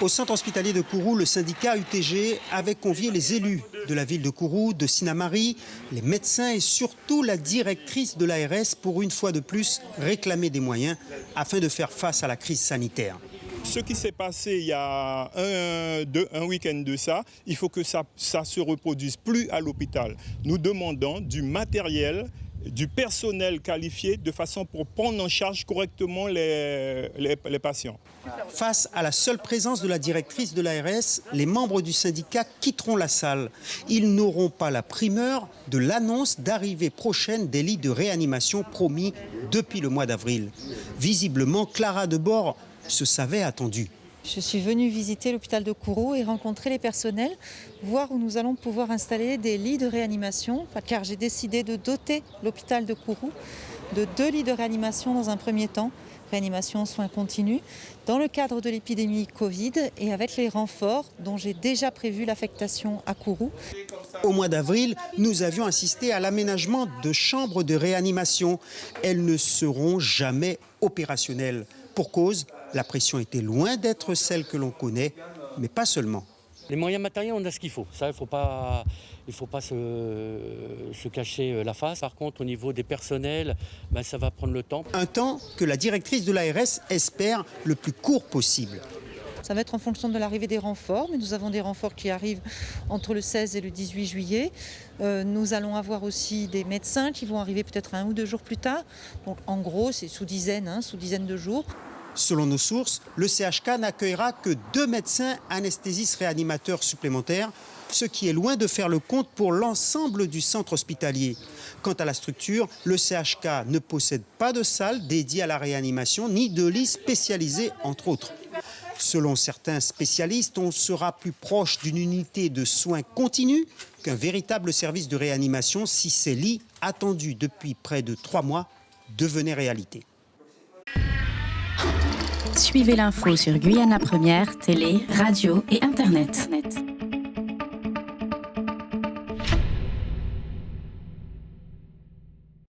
Au centre hospitalier de Kourou, le syndicat UTG avait convié les élus de la ville de Kourou, de Sinamari, les médecins et surtout la directrice de l'ARS pour une fois de plus réclamer des moyens afin de faire face à la crise sanitaire. Ce qui s'est passé il y a un week-end de ça, il faut que ça se reproduise plus à l'hôpital. Nous demandons du matériel, du personnel qualifié de façon pour prendre en charge correctement les patients. Face à la seule présence de la directrice de l'ARS, les membres du syndicat quitteront la salle. Ils n'auront pas la primeur de l'annonce d'arrivée prochaine des lits de réanimation promis depuis le mois d'avril. Visiblement, Clara Debord se savait attendue. Je suis venue visiter l'hôpital de Kourou et rencontrer les personnels, voir où nous allons pouvoir installer des lits de réanimation, car j'ai décidé de doter l'hôpital de Kourou de 2 lits de réanimation dans un premier temps, réanimation soins continus, dans le cadre de l'épidémie Covid et avec les renforts dont j'ai déjà prévu l'affectation à Kourou. Au mois d'avril, nous avions assisté à l'aménagement de chambres de réanimation. Elles ne seront jamais opérationnelles. Pour cause, la pression était loin d'être celle que l'on connaît, mais pas seulement. Les moyens matériels, on a ce qu'il faut. Ça, il ne faut pas se cacher la face. Par contre, au niveau des personnels, ça va prendre le temps. Un temps que la directrice de l'ARS espère le plus court possible. Ça va être en fonction de l'arrivée des renforts, mais nous avons des renforts qui arrivent entre le 16 et le 18 juillet. Nous allons avoir aussi des médecins qui vont arriver peut-être 1 ou 2 jours plus tard. Donc en gros, c'est sous dizaine de jours. Selon nos sources, le CHK n'accueillera que 2 médecins anesthésistes réanimateurs supplémentaires, ce qui est loin de faire le compte pour l'ensemble du centre hospitalier. Quant à la structure, le CHK ne possède pas de salle dédiée à la réanimation, ni de lit spécialisé, entre autres. Selon certains spécialistes, on sera plus proche d'une unité de soins continus qu'un véritable service de réanimation si ces lits, attendus depuis près de 3 mois, devenaient réalité. Suivez l'info sur Guyana Première, télé, radio et Internet.